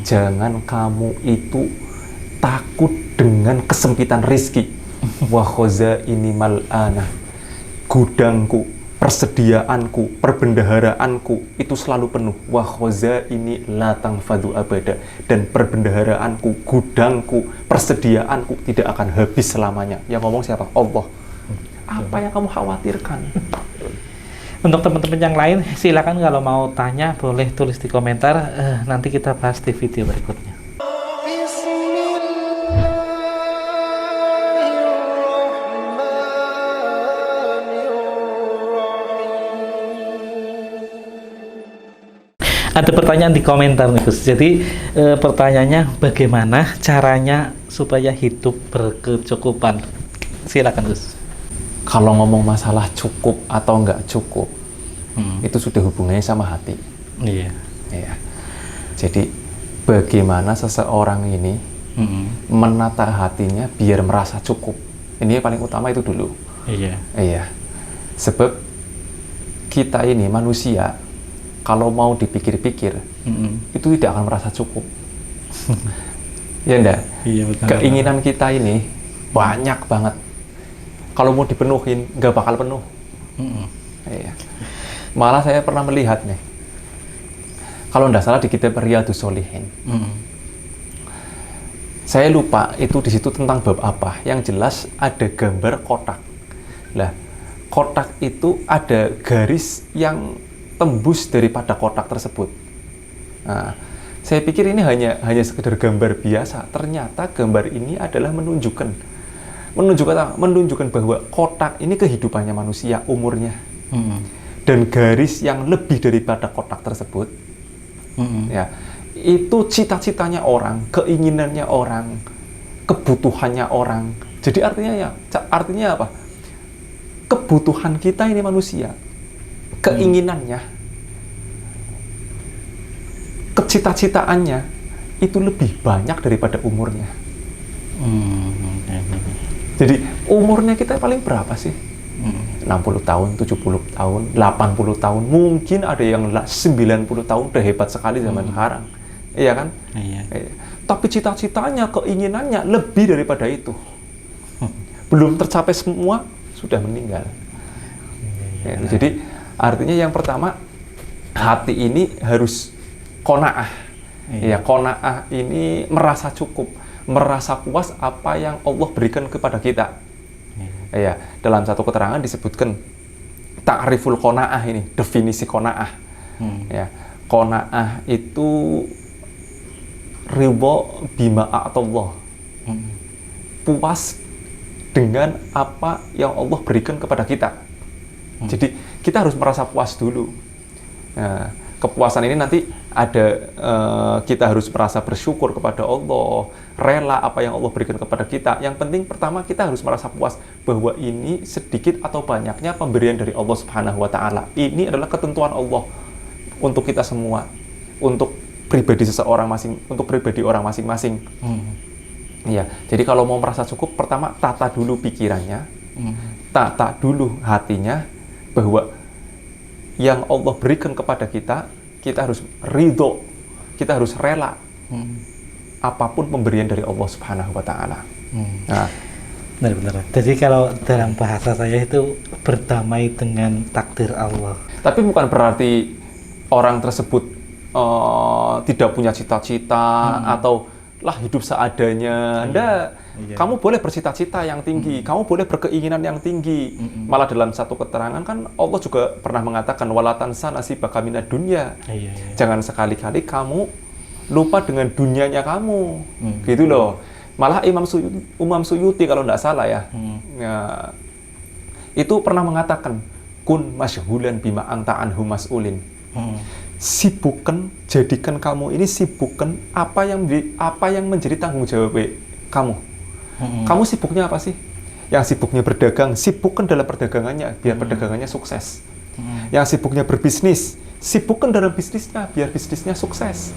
jangan kamu itu takut dengan kesempitan rizki. Wa khazaini mal'ana, gudangku, persediaanku, perbendaharaanku itu selalu penuh. Wa khazaini la tanfadu abada, dan perbendaharaanku, gudangku, persediaanku tidak akan habis selamanya. Yang ngomong siapa? Allah. Apa yang kamu khawatirkan? Untuk teman-teman yang lain, silakan kalau mau tanya boleh tulis di komentar. Nanti kita bahas di video berikutnya. Ada pertanyaan di komentar nih Gus. Jadi pertanyaannya, bagaimana caranya supaya hidup berkecukupan? Silakan Gus. Kalau ngomong masalah cukup atau enggak cukup, itu sudah hubungannya sama hati. Iya. Iya. Jadi bagaimana seseorang ini menata hatinya biar merasa cukup. Ini yang paling utama itu dulu. Iya. Iya. Sebab kita ini manusia, kalau mau dipikir-pikir, itu tidak akan merasa cukup. Ya enggak? Iya, betul. Keinginan kita ini banyak banget. Kalau mau dipenuhin, nggak bakal penuh. Iya. Malah saya pernah melihat nih, kalau nggak salah di kitab Riyadhus Shalihin. Saya lupa itu di situ tentang bab apa. Yang jelas ada gambar kotak. Lah, kotak itu ada garis yang tembus daripada kotak tersebut. Nah, saya pikir ini hanya sekedar gambar biasa. Ternyata gambar ini adalah menunjukkan bahwa kotak ini kehidupannya manusia, umurnya. Dan garis yang lebih daripada kotak tersebut, ya, itu cita-citanya orang, keinginannya orang, kebutuhannya orang. Jadi artinya apa? Kebutuhan kita ini manusia, keinginannya, kecita-citaannya itu lebih banyak daripada umurnya. Jadi umurnya kita paling berapa sih? 60 tahun, 70 tahun, 80 tahun, mungkin ada yang 90 tahun, udah hebat sekali zaman sekarang. Iya kan? Iya. Tapi cita-citanya, keinginannya lebih daripada itu. Belum tercapai semua, sudah meninggal. Jadi artinya yang pertama, hati ini harus qanaah. Ya, qanaah ini merasa cukup, merasa puas apa yang Allah berikan kepada kita. Ya, dalam satu keterangan disebutkan ta'riful qanaah ini, definisi qanaah. Ya, qanaah itu ridho bima a'tallah. Puas dengan apa yang Allah berikan kepada kita. Jadi kita harus merasa puas dulu. Nah, kepuasan ini nanti ada kita harus merasa bersyukur kepada Allah, rela apa yang Allah berikan kepada kita. Yang penting pertama kita harus merasa puas bahwa ini sedikit atau banyaknya pemberian dari Allah Subhanahu wa taala. Ini adalah ketentuan Allah untuk kita semua, untuk pribadi untuk pribadi orang masing-masing. Iya. Jadi kalau mau merasa cukup, pertama tata dulu pikirannya, tata dulu hatinya bahwa yang Allah berikan kepada kita, kita harus ridho, kita harus rela apapun pemberian dari Allah Subhanahu wa taala. Nah, benar-benar. Jadi kalau dalam bahasa saya itu berdamai dengan takdir Allah. Tapi bukan berarti orang tersebut tidak punya cita-cita atau lah hidup seadanya. Nggak. Kamu boleh bercita-cita yang tinggi, kamu boleh berkeinginan yang tinggi. Malah dalam satu keterangan kan Allah juga pernah mengatakan wala tansa nasibaka minad dunya. Jangan sekali-kali kamu lupa dengan dunianya kamu. Gitu loh. Malah Imam Suyuti kalau tidak salah ya, itu pernah mengatakan kun masyhulan bima anta anhu mas'ulin. Sibukkan, jadikan kamu ini sibukkan apa yang menjadi tanggung jawab kamu. Kamu sibuknya apa sih? Yang sibuknya berdagang, sibukkan dalam perdagangannya biar perdagangannya sukses. Yang sibuknya berbisnis, sibukkan dalam bisnisnya biar bisnisnya sukses.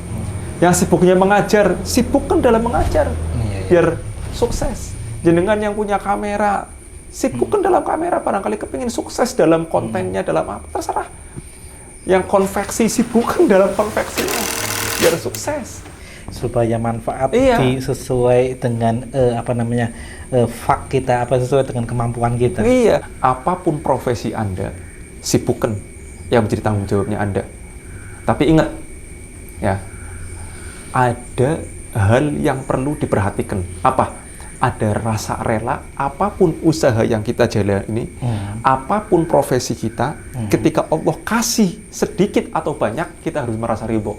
Yang sibuknya mengajar, sibukkan dalam mengajar biar sukses. Jenengan yang punya kamera, sibukkan dalam kamera, barangkali kepingin sukses dalam kontennya, dalam apa, terserah. Yang konveksi, sibukkan dalam konveksinya biar sukses. supaya manfaat Iya. sesuai dengan fak kita, sesuai dengan kemampuan kita. Iya, apapun profesi Anda, sibukkan yang menjadi tanggung jawabnya Anda. Tapi ingat, ya, ada hal yang perlu diperhatikan. Apa? Ada rasa rela, apapun usaha yang kita jalani, apapun profesi kita, ketika Allah kasih sedikit atau banyak, kita harus merasa ridho.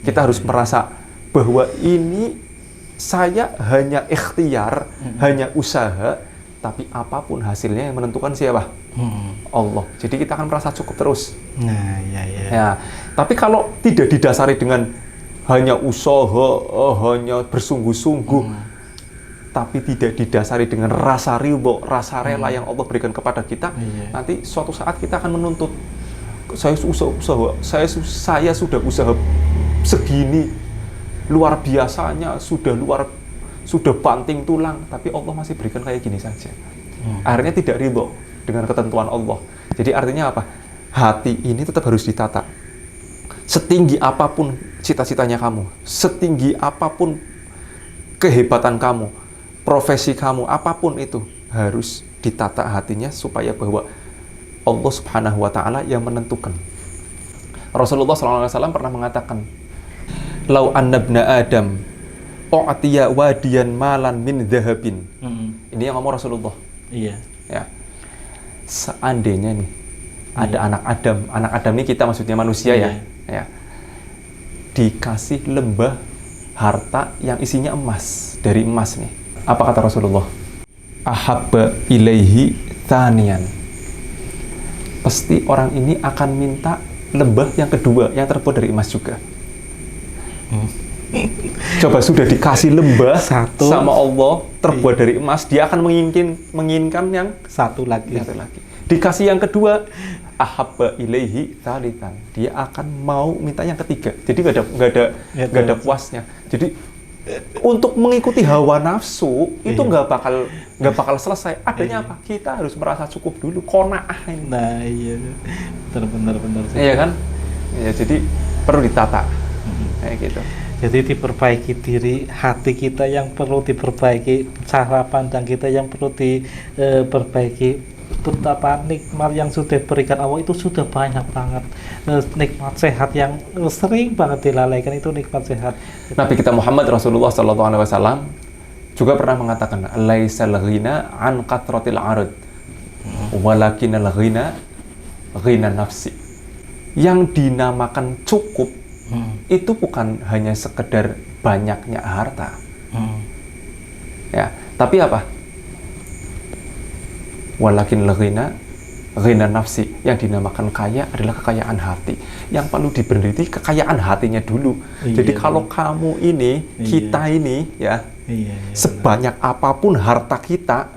Kita harus merasa bahwa ini saya hanya ikhtiar, hanya usaha, tapi apapun hasilnya yang menentukan siapa? Allah. Jadi kita akan merasa cukup terus. Nah, Ya. Tapi kalau tidak didasari dengan hanya usaha, hanya bersungguh-sungguh, tapi tidak didasari dengan rasa ridho, rasa rela yang Allah berikan kepada kita, nanti suatu saat kita akan menuntut, saya sudah usaha segini, luar biasanya, sudah banting tulang, tapi Allah masih berikan kayak gini saja. Akhirnya tidak ridho dengan ketentuan Allah. Jadi artinya apa? Hati ini tetap harus ditata. Setinggi apapun cita-citanya kamu, setinggi apapun kehebatan kamu, profesi kamu, apapun itu, harus ditata hatinya supaya bahwa Allah Subhanahu wa Ta'ala yang menentukan. Rasulullah SAW pernah mengatakan, "Lau anna ibna Adam u'tiya wadiyan malan min dhahabin." Ini yang ngomong Rasulullah. Iya. Ya. Seandainya nih ada anak Adam ini kita maksudnya manusia ya, dikasih lembah harta yang isinya emas, dari emas nih. Apa kata Rasulullah? Ahabba ilaihi thaniyan. Pasti orang ini akan minta lembah yang kedua yang terbuat dari emas juga. Coba sudah dikasih lembah satu sama Allah terbuat dari emas, dia akan menginginkan yang satu lagi. Dikasih yang kedua, ahabba ilaihi tsalitsan. Dia akan mau minta yang ketiga. Jadi nggak ada puasnya. Jadi untuk mengikuti hawa nafsu itu nggak bakal selesai. Adanya apa? Kita harus merasa cukup dulu, qanaah ini. Nah, iya. Benar. Iya kan? Ya, jadi perlu ditata. Kayak gitu. Jadi diperbaiki diri, hati kita yang perlu diperbaiki, cara pandang kita yang perlu diperbaiki. Betapa nikmat yang sudah berikan Allah itu sudah banyak banget. Nikmat sehat yang sering banget dilalaikan itu nikmat sehat. Nabi kita Muhammad Rasulullah SAW juga pernah mengatakan, laisal ghina an kathratil arad, walakinal ghina ghina nafsi. Yang dinamakan cukup itu bukan hanya sekedar banyaknya harta, ya, tapi apa? Walakinal ghina nafsi. Yang dinamakan kaya adalah kekayaan hati. Yang perlu diberhenti kekayaan hatinya dulu. Jadi kalau kamu ini, kita ini, ya, sebanyak apapun harta kita,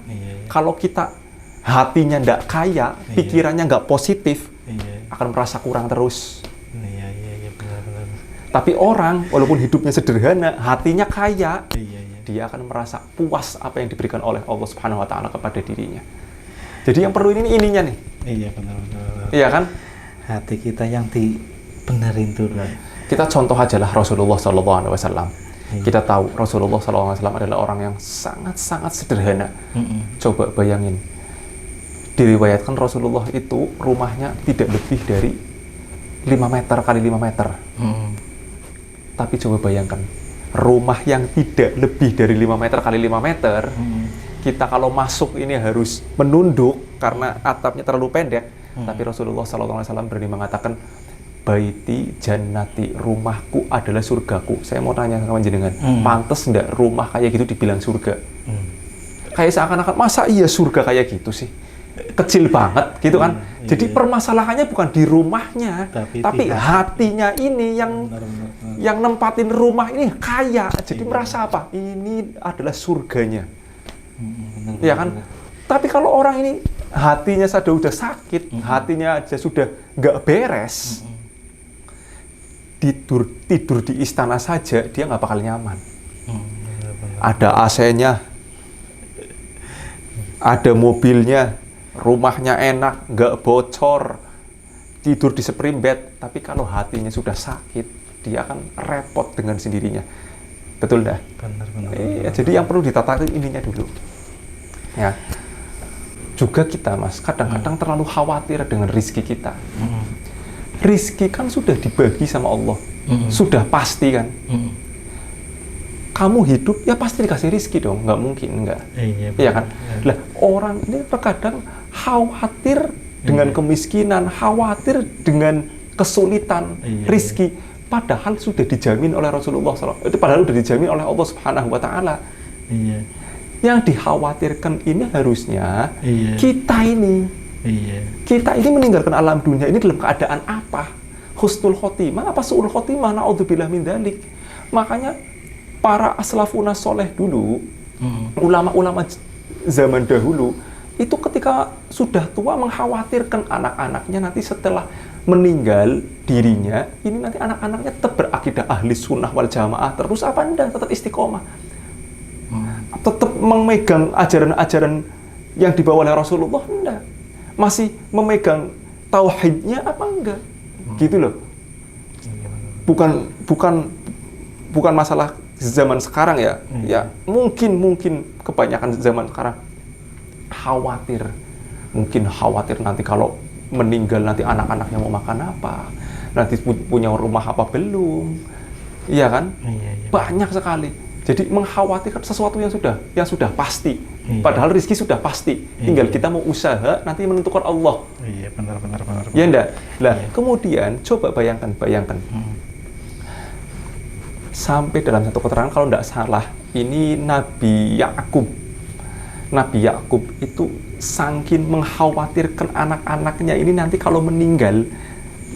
kalau kita hatinya nggak kaya, pikirannya nggak positif, akan merasa kurang terus. Benar. Tapi orang, walaupun hidupnya sederhana, hatinya kaya, dia akan merasa puas apa yang diberikan oleh Allah Subhanahu wa Ta'ala kepada dirinya. Jadi yang perlu ininya nih. Iya, benar. Iya kan? Hati kita yang dibenerin dulu. Kita contoh aja lah Rasulullah SAW. Kita tahu Rasulullah SAW adalah orang yang sangat-sangat sederhana. Coba bayangin. Diriwayatkan Rasulullah itu rumahnya tidak lebih dari 5 meter kali 5 meter. Tapi coba bayangkan, rumah yang tidak lebih dari 5 meter kali 5 meter, kita kalau masuk ini harus menunduk karena atapnya terlalu pendek. Tapi Rasulullah SAW berani mengatakan, baiti jannati, rumahku adalah surgaku. Saya mau tanya sama jenengan, pantas enggak rumah kayak gitu dibilang surga? Kayak seakan-akan, masa iya surga kayak gitu sih? Kecil banget gitu kan. Jadi permasalahannya bukan di rumahnya, tapi hatinya ini yang nempatin rumah ini kaya. Jadi merasa apa? Ini adalah surganya. Ya kan? Tapi kalau orang ini hatinya saja udah sakit, hatinya aja sudah nggak beres, tidur di istana saja dia nggak bakal nyaman. Ada AC-nya, ada mobilnya, rumahnya enak, nggak bocor, tidur di spring bed. Tapi kalau hatinya sudah sakit, dia akan repot dengan sendirinya. Betul dah? Benar. Jadi yang perlu ditata ininya dulu. Ya. Juga kita, Mas, kadang-kadang terlalu khawatir dengan rizki kita. Rizki kan sudah dibagi sama Allah. Sudah pasti kan. Kamu hidup, ya pasti dikasih rizki dong. Nggak mungkin, enggak. Iya kan? Lah, orang ini terkadang khawatir dengan kemiskinan, khawatir dengan kesulitan rizki. Padahal sudah dijamin oleh Rasulullah SAW. Padahal sudah dijamin oleh Allah Subhanahu Wa Taala. Yang dikhawatirkan ini harusnya kita ini. Kita ini meninggalkan alam dunia ini dalam keadaan apa? Husnul khotimah apa su'ul khotimah? Na'udzubillah min dzalik. Makanya para aslafuna soleh dulu, ulama-ulama zaman dahulu, itu ketika sudah tua mengkhawatirkan anak-anaknya nanti setelah meninggal dirinya, ini nanti anak-anaknya tetap berakidah ahli sunnah wal jamaah terus apa enggak? Tetap istiqomah. Tetap memegang ajaran-ajaran yang dibawa oleh Rasulullah enggak? Masih memegang tauhidnya apa enggak? Gitu loh. Bukan masalah zaman sekarang ya. Ya, mungkin kebanyakan zaman sekarang khawatir. Mungkin khawatir nanti kalau meninggal nanti anak-anaknya mau makan apa? Nanti punya rumah apa belum? Iya kan? Banyak sekali. Jadi mengkhawatirkan sesuatu yang sudah pasti. Padahal rezeki sudah pasti. Tinggal kita mau usaha, nanti menentukan Allah. Iya, benar. Ya enggak? Lah, kemudian coba bayangkan. Sampai dalam satu keterangan kalau enggak salah, ini Nabi Yakub itu saking mengkhawatirkan anak-anaknya ini nanti kalau meninggal,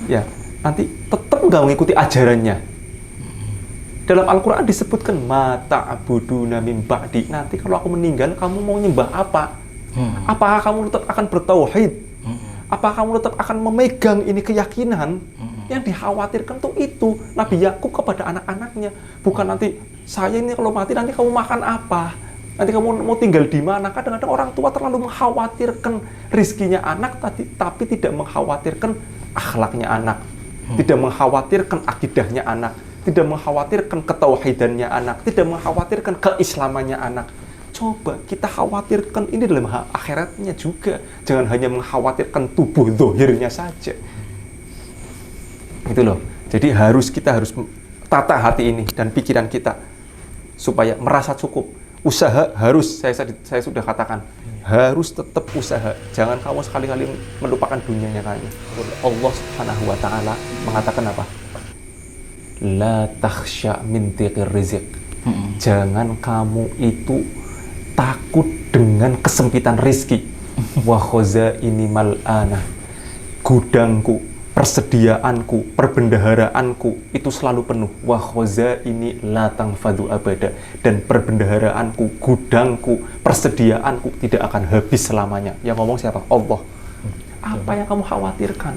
ya nanti tetap enggak mengikuti ajarannya. Dalam Al-Quran disebutkan mata abuduna min ba'di. Nanti kalau aku meninggal, kamu mau nyembah apa? Apakah kamu tetap akan bertauhid? Apakah kamu tetap akan memegang ini keyakinan? Yang dikhawatirkan tuh itu Nabi Yakub kepada anak-anaknya. Bukan nanti saya ini kalau mati nanti kamu makan apa? Nanti kamu mau tinggal di mana? Kadang-kadang orang tua terlalu mengkhawatirkan rizkinya anak, tapi tidak mengkhawatirkan akhlaknya anak, tidak mengkhawatirkan akidahnya anak, tidak mengkhawatirkan ketauhidannya anak, tidak mengkhawatirkan keislamannya anak. Coba kita khawatirkan ini dalam akhiratnya juga. Jangan hanya mengkhawatirkan tubuh zahirnya saja. Gitu loh. Jadi kita harus tata hati ini dan pikiran kita supaya merasa cukup. Usaha harus, saya sudah katakan, harus tetap usaha. Jangan kamu sekali-kali melupakan dunianya kalian. Allah Subhanahu Wa Taala mengatakan apa? La takhsha min dhiqir rizq. Jangan kamu itu takut dengan kesempitan rizki. Wa khazaini mal'ana. Gudangku, persediaanku, perbendaharaanku itu selalu penuh. Wa khazaini la tanfadu abada. Dan perbendaharaanku, gudangku, persediaanku tidak akan habis selamanya. Yang ngomong siapa? Allah. Apa yang kamu khawatirkan?